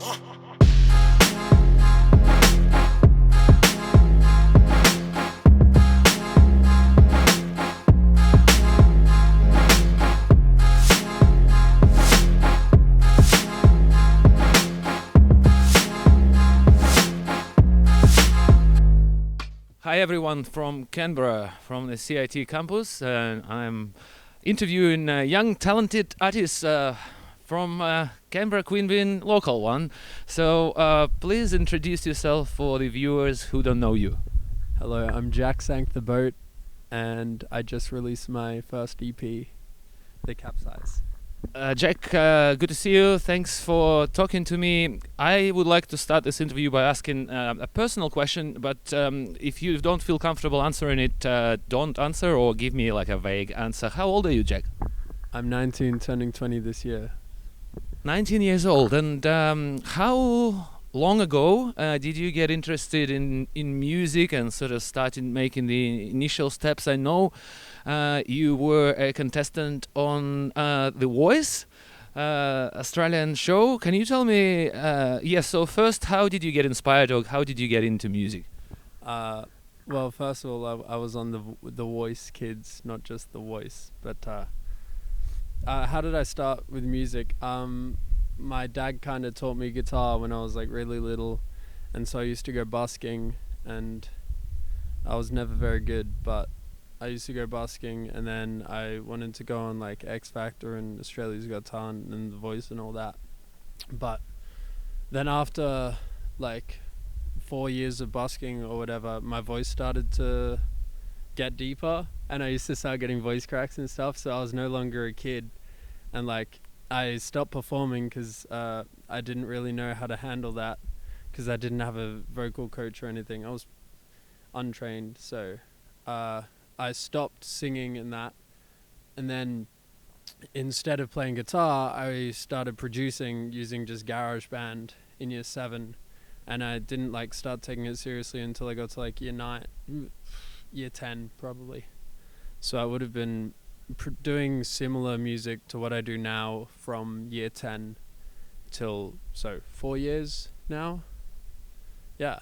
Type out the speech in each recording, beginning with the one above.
Hi everyone from Canberra, from the CIT Campus, and I'm interviewing young talented artists from Canberra, Queanbeyan, local one. So please introduce yourself for the viewers who don't know you. Hello, I'm Jacksanktheboat, and I just released my first EP, The Capsize. Jack, good to see you. Thanks for talking to me. I would like to start this interview by asking a personal question, but if you don't feel comfortable answering it, don't answer or give me like a vague answer. How old are you, Jack? I'm 19, turning 20 this year. 19 years old. And how long ago did you get interested in music and sort of started making the initial steps? I know you were a contestant on The Voice, Australian show. Can you tell me, so first, how did you get inspired or how did you get into music? Well, first of all, I was on the Voice Kids, not just The Voice. But how did I start with music? My dad kind of taught me guitar when I was like really little, and so I used to go busking, and I was never very good, but I used to go busking, and then I wanted to go on like X Factor and Australia's Got Talent and The Voice and all that. But then after like 4 years of busking or whatever, my voice started to get deeper, and I used to start getting voice cracks and stuff, so I was no longer a kid, and like I stopped performing because I didn't really know how to handle that, because I didn't have a vocal coach or anything. I was untrained, so I stopped singing and that, and then instead of playing guitar, I started producing using just GarageBand in year 7, and I didn't like start taking it seriously until I got to like year 10 probably. So I would have been doing similar music to what I do now from year 10 till 4 years now. Yeah.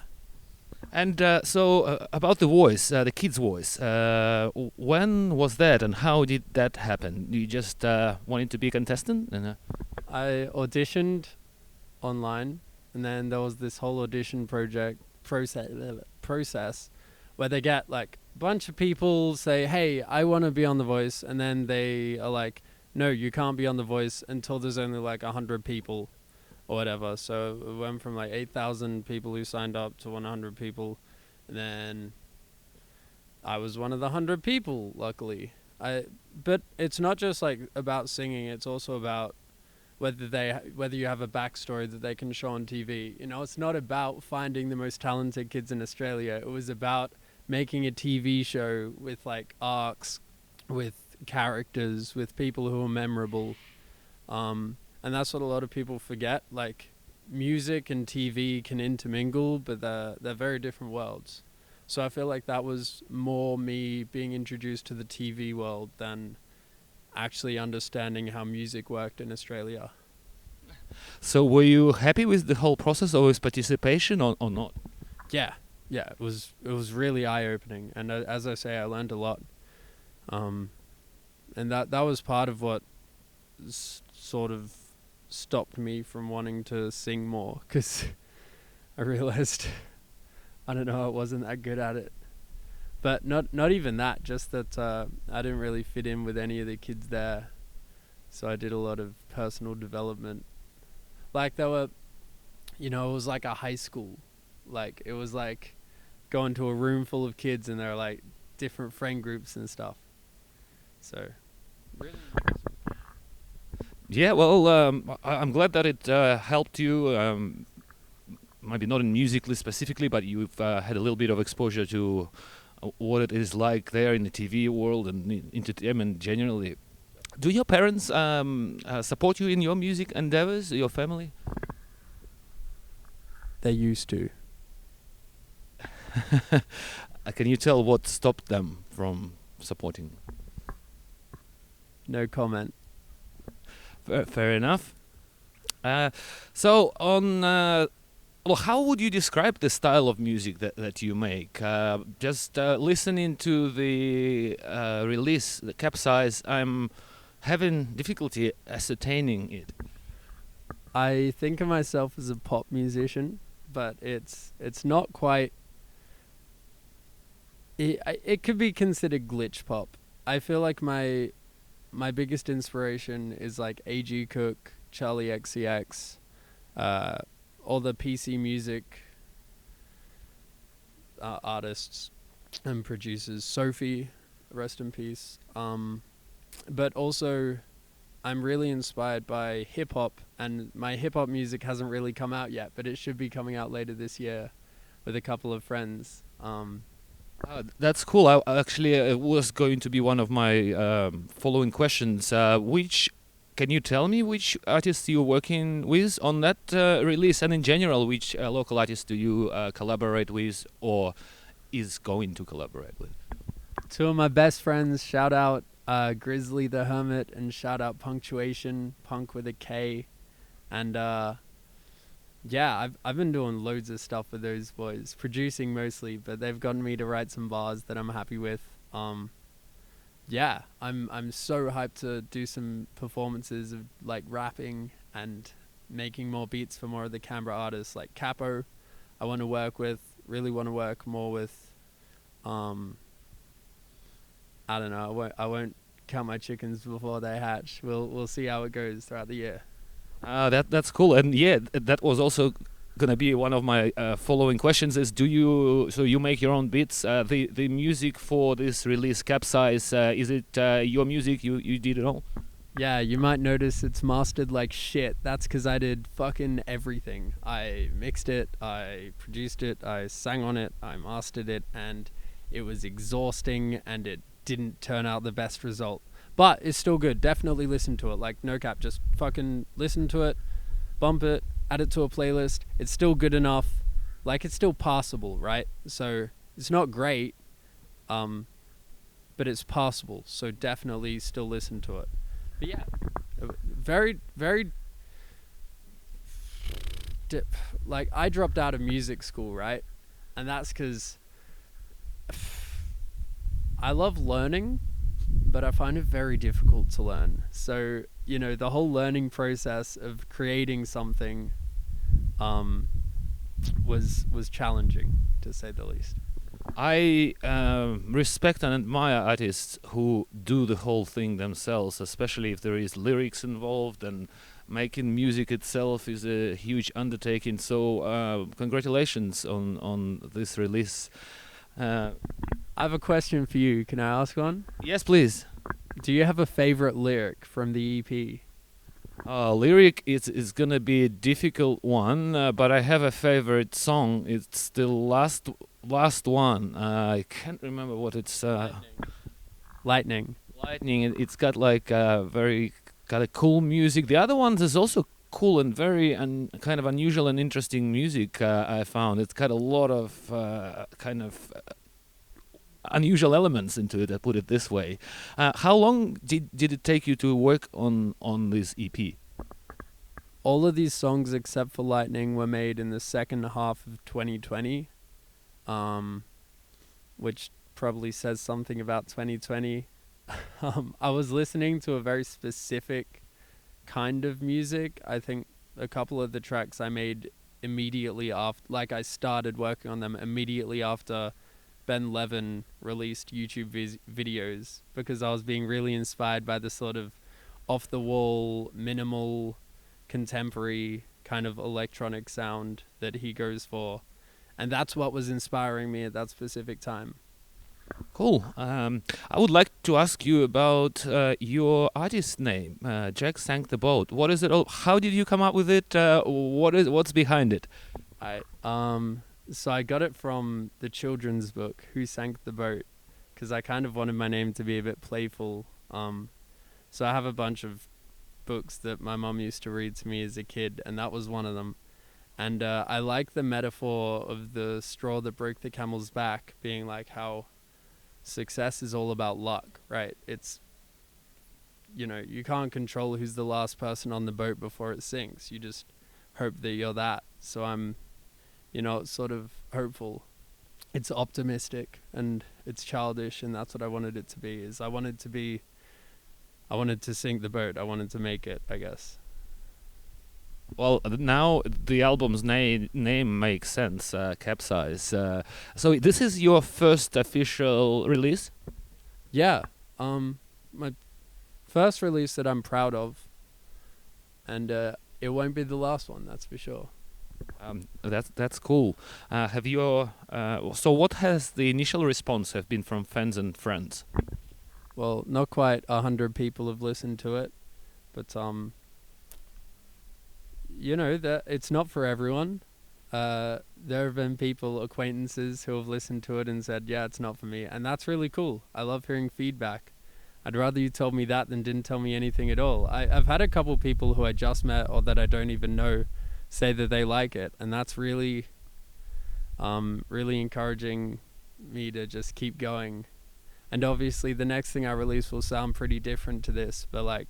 And so about The Voice, the kids' voice, when was that and how did that happen? You just wanted to be a contestant? I auditioned online, and then there was this whole audition process where they get like a bunch of people say, hey, I want to be on The Voice, and then they are like, no, you can't be on The Voice until there's only like 100 people or whatever. So it went from like 8,000 people who signed up to 100 people, and then I was one of the 100 people, luckily. But it's not just like about singing, it's also about whether you have a backstory that they can show on TV. You know, it's not about finding the most talented kids in Australia. It was about making a TV show with like arcs, with characters, with people who are memorable. And that's what a lot of people forget. Like, music and TV can intermingle, but they're very different worlds. So I feel like that was more me being introduced to the TV world than actually understanding how music worked in Australia. So were you happy with the whole process or with participation or not? Yeah, it was really eye-opening, and as I say, I learned a lot. And that was part of what sort of stopped me from wanting to sing more, because I realized I wasn't that good at it. But not even that, just that I didn't really fit in with any of the kids there. So I did a lot of personal development. Like there were, it was like a high school. Like it was like going to a room full of kids and there were like different friend groups and stuff. So really. Yeah, well, I'm glad that it helped you, maybe not in musically specifically, but you've had a little bit of exposure to what it is like there in the TV world and entertainment generally. Do your parents support you in your music endeavors, your family? They used to. Can you tell what stopped them from supporting? No comment. Fair enough. So on well, how would you describe the style of music that you make? Just listening to the release, the capsize, I'm having difficulty ascertaining it. I think of myself as a pop musician, but it's not quite. It could be considered glitch pop. I feel like my biggest inspiration is like A.G. Cook, Charlie XCX, all the PC music artists and producers. Sophie, rest in peace. But also, I'm really inspired by hip hop, and my hip hop music hasn't really come out yet, but it should be coming out later this year with a couple of friends. That's cool. Actually, it was going to be one of my following questions. Which can you tell me which artists you're working with on that release, and in general, which local artists do you collaborate with, or is going to collaborate with? Two of my best friends, shout out Grizzly the Hermit, and shout out Punctuation, Punk with a K. And yeah, I've been doing loads of stuff with those boys, producing mostly, but they've gotten me to write some bars that I'm happy with. Yeah, I'm so hyped to do some performances of like rapping and making more beats for more of the Canberra artists like Capo. I want to work with, really want to work more with. I don't know. I won't count my chickens before they hatch. We'll see how it goes throughout the year. That's cool. And yeah, that was also gonna be one of my following questions. Is do you so you make your own beats? The music for this release, Capsize, is it your music? You did it all? Yeah, you might notice it's mastered like shit. That's because I did fucking everything. I mixed it, I produced it, I sang on it, I mastered it, and it was exhausting, and it didn't turn out the best result. But it's still good. Definitely listen to it. Like, no cap, just fucking listen to it, bump it, add it to a playlist. It's still good enough. Like, it's still passable, right? So it's not great, but it's passable. So definitely still listen to it. But yeah, very, very, like, I dropped out of music school, right? And that's because I love learning, but I find it very difficult to learn. So, you know, the whole learning process of creating something was challenging, to say the least. I respect and admire artists who do the whole thing themselves, especially if there is lyrics involved, and making music itself is a huge undertaking. So congratulations on this release. I have a question for you. Can I ask one? Yes, please. Do you have a favorite lyric from the EP? Lyric is gonna be a difficult one, but I have a favorite song. It's the last one. I can't remember what it's. Lightning. Lightning. It's got like got a cool music. The other ones is also cool and very kind of unusual and interesting music. I found it's got a lot of kind of unusual elements into it. I put it this way. How long did it take you to work on this EP? All of these songs except for Lightning were made in the second half of 2020, which probably says something about 2020. I was listening to a very specific kind of music. I think a couple of the tracks I made immediately after, like I started working on them immediately after Ben Levin released YouTube videos, because I was being really inspired by the sort of off-the-wall, minimal, contemporary kind of electronic sound that he goes for. And that's what was inspiring me at that specific time. Cool. I would like to ask you about your artist name, Jacksanktheboat. What is it? How did you come up with it? What's behind it? So I got it from the children's book, Who Sank the Boat, because I kind of wanted my name to be a bit playful. So I have a bunch of books that my mum used to read to me as a kid, and that was one of them. And I like the metaphor of the straw that broke the camel's back, being like how success is all about luck, right? It's you can't control who's the last person on the boat before it sinks. You just hope that you're that. So I'm, it's sort of hopeful. It's optimistic and it's childish, and that's what I wanted it to be. I wanted to sink the boat. I wanted to make it, I guess. Well, now the album's name makes sense, Capsize. So this is your first official release? Yeah. My first release that I'm proud of, and it won't be the last one, that's for sure. That's cool. Have you? So what has the initial response have been from fans and friends? Well, not quite 100 people have listened to it, but that it's not for everyone. There have been acquaintances who have listened to it and said, yeah, it's not for me. And that's really cool. I love hearing feedback. I'd rather you told me that than didn't tell me anything at all. I've had a couple people who I just met or that I don't even know say that they like it. And that's really, really encouraging me to just keep going. And obviously the next thing I release will sound pretty different to this, but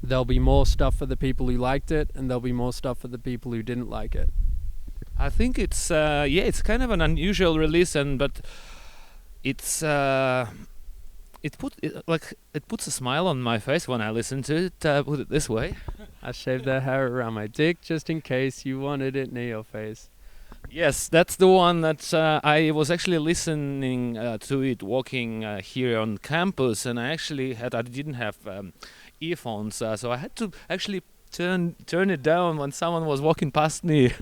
there'll be more stuff for the people who liked it, and there'll be more stuff for the people who didn't like it. I think it's it's kind of an unusual release, but it's it puts a smile on my face when I listen to it. Put it this way. I shaved the hair around my dick just in case you wanted it near your face. Yes, that's the one that I was actually listening to it walking here on campus, and I didn't have earphones, so I had to actually turn it down when someone was walking past me.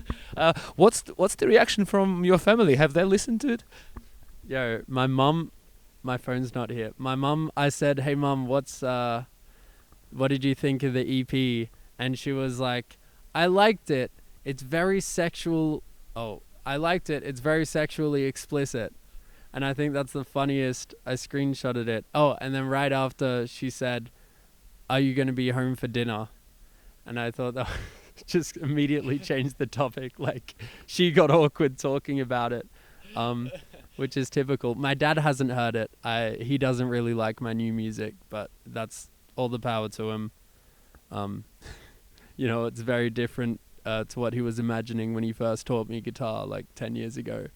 What's the reaction from your family? Have they listened to it? Yo, my mum, my phone's not here. My mum, I said, hey mum, what did you think of the EP? And she was like, I liked it. It's very sexual. Oh, I liked it. It's very sexually explicit. And I think that's the funniest. I screenshotted it. Oh, and then right after she said, are you going to be home for dinner? And I thought that just immediately changed the topic. She got awkward talking about it, which is typical. My dad hasn't heard it. He doesn't really like my new music, but that's all the power to him. It's very different to what he was imagining when he first taught me guitar 10 years ago.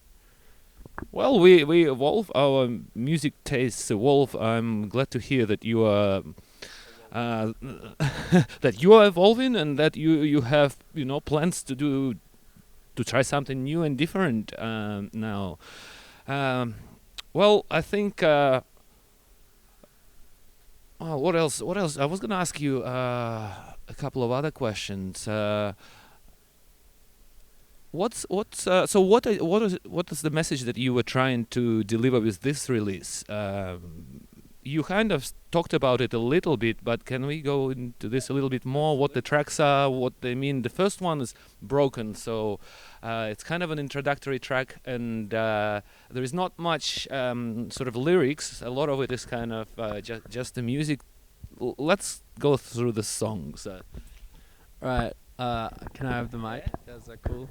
Well, we evolve. Our music tastes evolve. I'm glad to hear that you are that you are evolving and that you have plans to try something new and different now. Well, I think. What else? I was gonna ask you a couple of other questions. So what is the message that you were trying to deliver with this release? You kind of talked about it a little bit, but can we go into this a little bit more? What the tracks are, what they mean? The first one is Broken, so it's kind of an introductory track, and there is not much sort of lyrics. A lot of it is kind of just the music. Let's go through the songs. Right. Can I have the mic? Is that cool?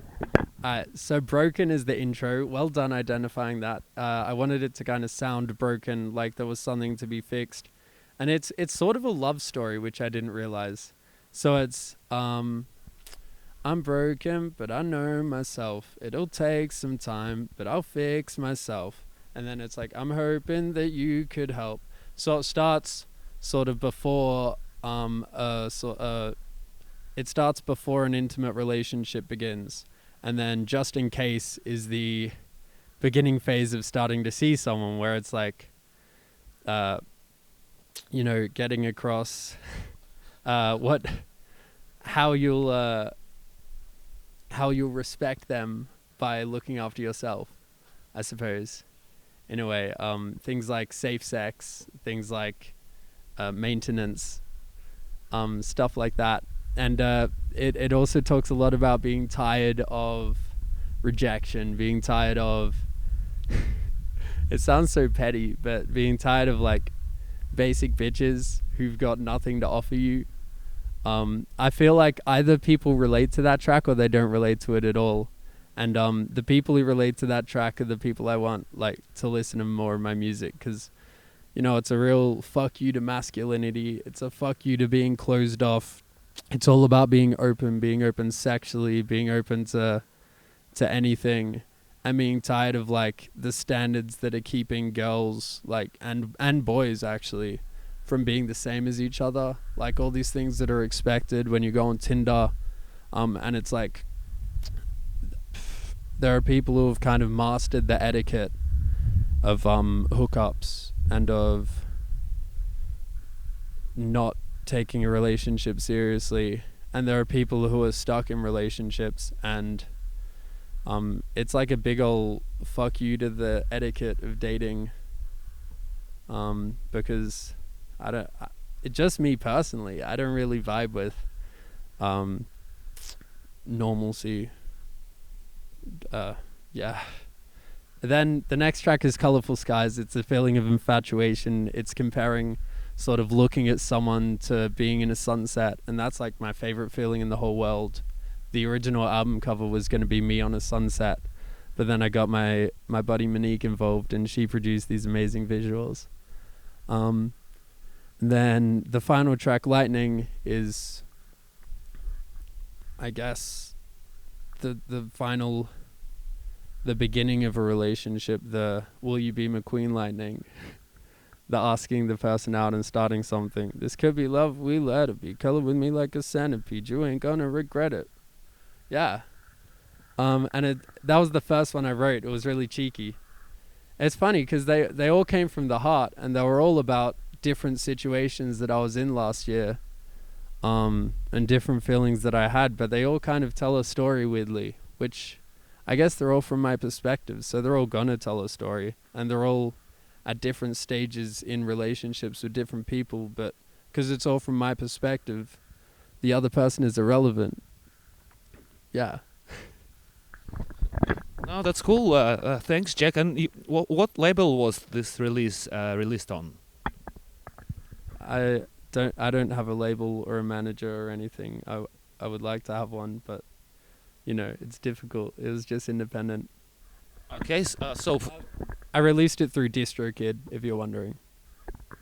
Alright, so Broken is the intro. Well done identifying that. I wanted it to kind of sound broken, like there was something to be fixed. And it's sort of a love story, which I didn't realize. So it's, I'm broken, but I know myself. It'll take some time, but I'll fix myself. And then it's I'm hoping that you could help. So it starts sort of before, it starts before an intimate relationship begins. And then just in case is the beginning phase of starting to see someone, where it's getting across how you'll respect them by looking after yourself, I suppose, in a way. Things like safe sex, things like maintenance, stuff like that. And it also talks a lot about being tired of rejection, being tired of it sounds so petty, but being tired of basic bitches who've got nothing to offer you. I feel like either people relate to that track or they don't relate to it at all. And the people who relate to that track are the people I want to listen to more of my music, because You know, it's a real fuck you to masculinity. It's a fuck you to being closed off. It's all about being open sexually, being open to anything, and being tired of like the standards that are keeping girls like and boys actually from being the same as each other. Like all these things that are expected when you go on Tinder, and it's like there are people who have kind of mastered the etiquette of hookups and of not taking a relationship seriously, and there are people who are stuck in relationships, and it's like a big ol' fuck you to the etiquette of dating, because just me personally, I don't really vibe with normalcy. Yeah. Then the next track is Colorful Skies. It's a feeling of infatuation. It's comparing sort of looking at someone to being in a sunset, and that's like my favorite feeling in the whole world. The original album cover was going to be me on a sunset, but then I got my buddy Monique involved, and she produced these amazing visuals. Then the final track, Lightning, is, I guess, the beginning of a relationship. The will you be McQueen Lightning, the asking the person out and starting something. This could be love, we let it be. Color with me like a centipede, you ain't gonna regret it. Yeah. And that was the first one I wrote. It was really cheeky. It's funny because they all came from the heart, and they were all about different situations that I was in last year, and different feelings that I had, but they all kind of tell a story weirdly, which I guess they're all from my perspective, so they're all gonna tell a story, and they're all at different stages in relationships with different people, but because it's all from my perspective, the other person is irrelevant. Yeah. No, that's cool. Thanks, Jack. And what label was this release released on? I don't have a label or a manager or anything. I would like to have one, but you know, it's difficult. It was just independent. Okay, so I released it through DistroKid, if you're wondering.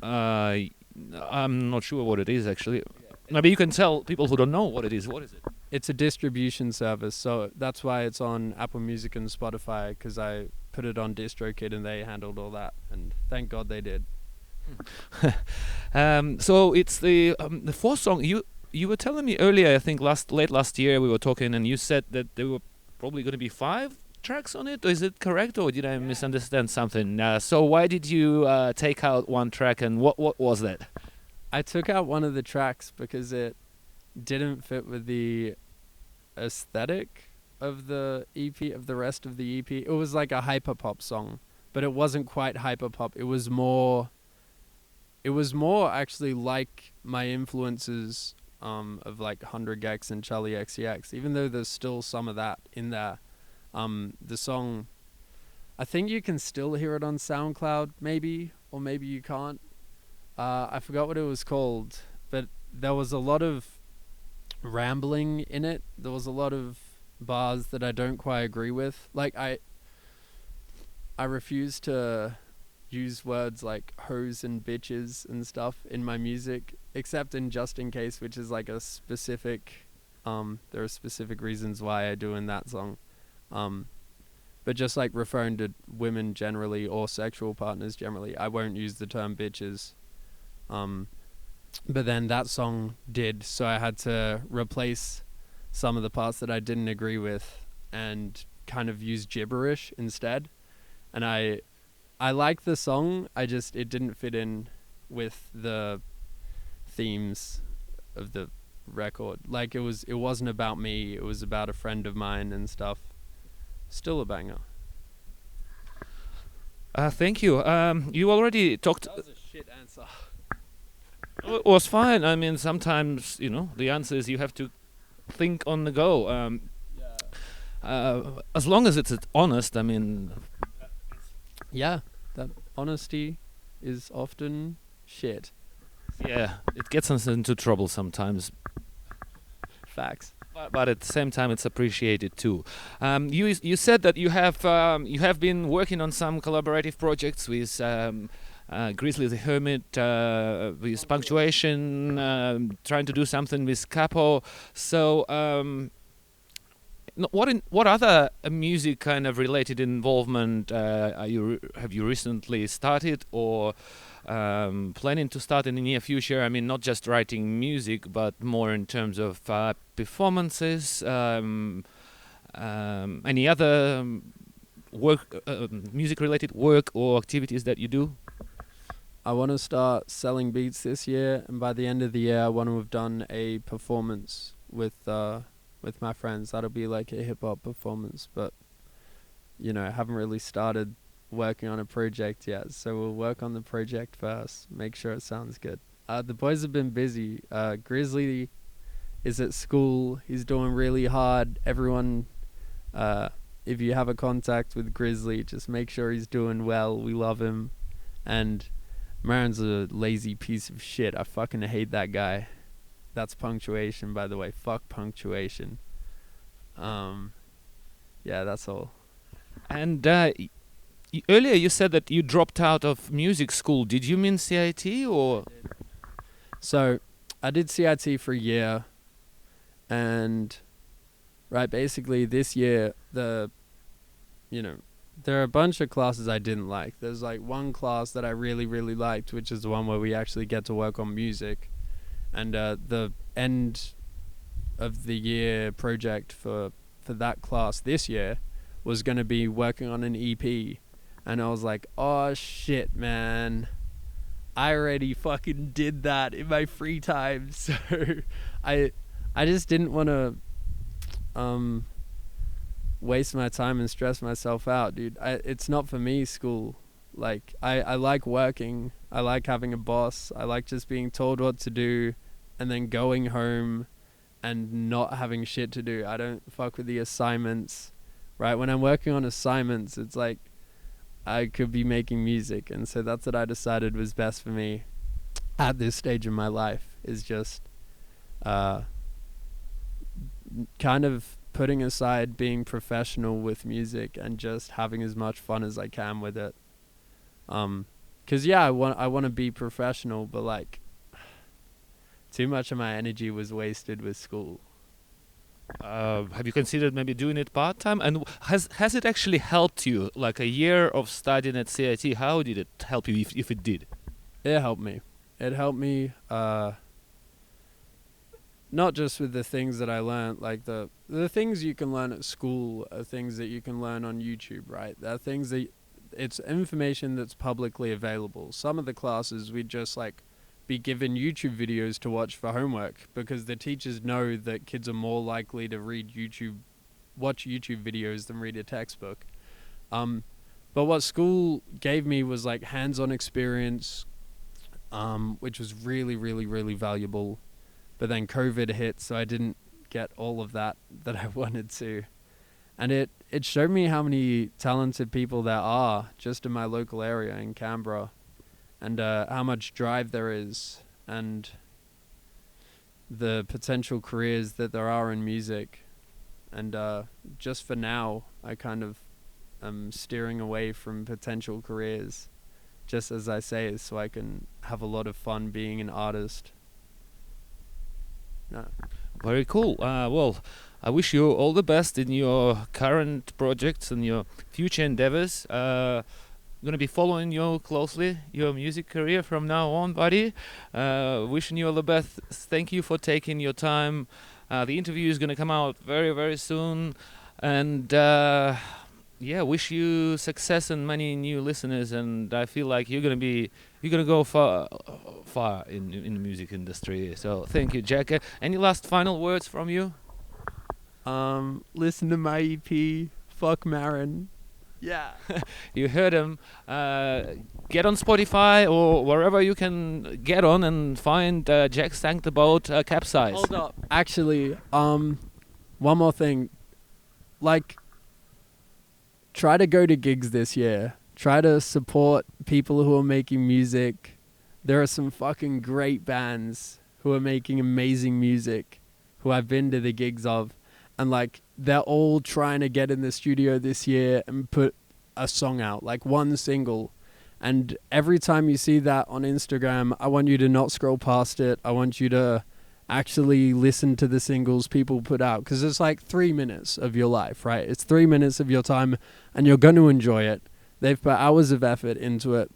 I'm not sure what it is actually. Maybe you can tell people who don't know what it is. What is it? It's a distribution service, so that's why it's on Apple Music and Spotify, because I put it on DistroKid and they handled all that, and thank God they did. So it's the fourth song. You were telling me earlier, I think late last year we were talking, and you said that there were probably going to be 5 tracks on it. Is it correct, or did I misunderstand something? So why did you take out one track, and what was that? I took out one of the tracks because it didn't fit with the aesthetic of the EP, of the rest of the EP. It was like a hyperpop song, but it wasn't quite hyperpop. It was more actually like my influences of like 100 Gex and Charlie XCX, even though there's still some of that in there. The song, I think you can still hear it on SoundCloud, maybe, or maybe you can't. I forgot what it was called, but there was a lot of rambling in it. There was a lot of bars that I don't quite agree with. Like I refuse to use words like hoes and bitches and stuff in my music, except in Just In Case, which is like a specific, there are specific reasons why I do in that song. But just like referring to women generally or sexual partners generally, I won't use the term bitches. But then that song did, so I had to replace some of the parts that I didn't agree with and kind of use gibberish instead. And I like the song, it didn't fit in with the themes of the record. Like it wasn't about me, it was about a friend of mine and stuff. Still a banger. Thank you. You already talked. That was a shit answer. It was fine. I mean, sometimes, the answer is you have to think on the go. As long as it's honest, I mean. Yeah, that honesty is often shit. Yeah, it gets us into trouble sometimes. Facts. But at the same time, it's appreciated too. You said that you have been working on some collaborative projects with Grizzly the Hermit with punctuation, trying to do something with capo. So what other music kind of related involvement have you recently started or planning to start in the near future? I mean, not just writing music, but more in terms of performances. Any other work, music-related work or activities that you do? I want to start selling beats this year, and by the end of the year, I want to have done a performance with my friends. That'll be like a hip hop performance, but I haven't really started working on a project yet, so we'll work on the project first, make sure it sounds good. The boys have been busy. Grizzly is at school. He's doing really hard. Everyone, if you have a contact with Grizzly, just make sure he's doing well. We love him. And Marin's a lazy piece of shit. I fucking hate that guy. That's punctuation, by the way. Fuck punctuation. Yeah, that's all. And earlier you said that you dropped out of music school. Did you mean CIT or? So I did CIT for a year, and basically this year there are a bunch of classes I didn't like. There's like one class that I really, really liked, which is the one where we actually get to work on music. And the end of the year project for that class this year was going to be working on an EP. And I was like, oh shit, man. I already fucking did that in my free time. So I just didn't want to waste my time and stress myself out, dude. It's not for me, school. Like, I like working. I like having a boss. I like just being told what to do and then going home and not having shit to do. I don't fuck with the assignments, right? When I'm working on assignments, it's like I could be making music. And so that's what I decided was best for me at this stage in my life, is just kind of putting aside being professional with music and just having as much fun as I can with it. 'Cause I want to be professional, but like too much of my energy was wasted with school. Have you considered maybe doing it part-time? And has it actually helped you? Like a year of studying at CIT, how did it help you, if it did? It helped me. It helped me not just with the things that I learned, like the things you can learn at school are things that you can learn on YouTube, right? There are things that it's information that's publicly available. Some of the classes we'd just like be given YouTube videos to watch for homework because the teachers know that kids are more likely to watch YouTube videos than read a textbook. But what school gave me was like hands-on experience, which was really, really, really valuable. But then COVID hit, so I didn't get all of that I wanted to. And it showed me how many talented people there are just in my local area in Canberra, and how much drive there is, and the potential careers that there are in music. And just for now, I kind of am steering away from potential careers, just as I say, so I can have a lot of fun being an artist. No. Very cool. Well, I wish you all the best in your current projects and your future endeavors. I'm going to be following you closely, your music career from now on, buddy. Wishing you all the best. Thank you for taking your time. The interview is going to come out very, very soon. And wish you success and many new listeners. And I feel like you're going to go far in the music industry. So thank you, Jack. Any last final words from you? Listen to my EP. Fuck Marin. Yeah. You heard him. Get on Spotify or wherever you can get on and find Jacksanktheboat Capsize. Hold up. Actually, one more thing. Like, try to go to gigs this year. Try to support people who are making music. There are some fucking great bands who are making amazing music who I've been to the gigs of. And like, they're all trying to get in the studio this year and put a song out, like one single. And every time you see that on Instagram, I want you to not scroll past it. I want you to actually listen to the singles people put out, because it's like 3 minutes of your life, right? It's 3 minutes of your time, and you're going to enjoy it. They've put hours of effort into it.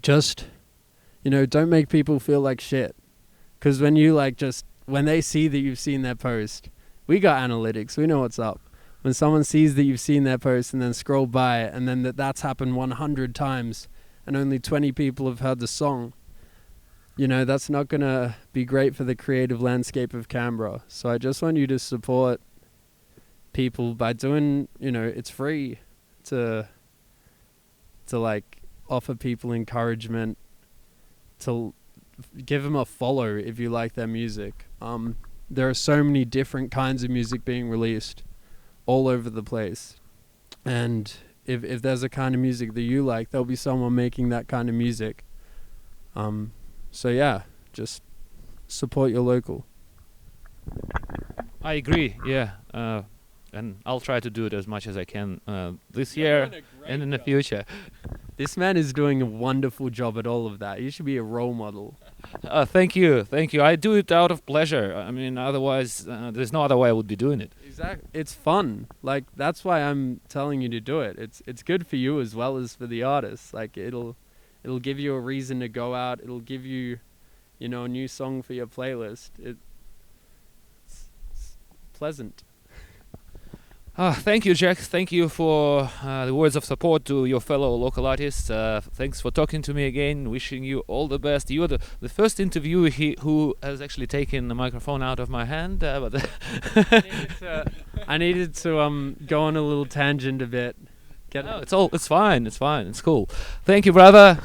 Just, don't make people feel like shit. Because when you when they see that you've seen their post, we got analytics, we know what's up. When someone sees that you've seen their post and then scroll by it, and then that's happened 100 times and only 20 people have heard the song, that's not going to be great for the creative landscape of Canberra. So I just want you to support people by doing, it's free to offer people encouragement, to give them a follow if you like their music. There are so many different kinds of music being released all over the place. And if there's a kind of music that you like, there'll be someone making that kind of music. So yeah, just support your local. I agree. Yeah, and I'll try to do it as much as I can this year and in the future. This man is doing a wonderful job at all of that. You should be a role model. Thank you. I do it out of pleasure. I mean, otherwise, there's no other way I would be doing it. Exactly. It's fun. That's why I'm telling you to do it. It's good for you as well as for the artists. It'll give you a reason to go out. It'll give you, a new song for your playlist. It's pleasant. Thank you, Jack. Thank you for the words of support to your fellow local artists. Thanks for talking to me again. Wishing you all the best. You are the first interviewee who has actually taken the microphone out of my hand. But I needed to go on a little tangent a bit. No, it's fine. It's cool. Thank you, brother.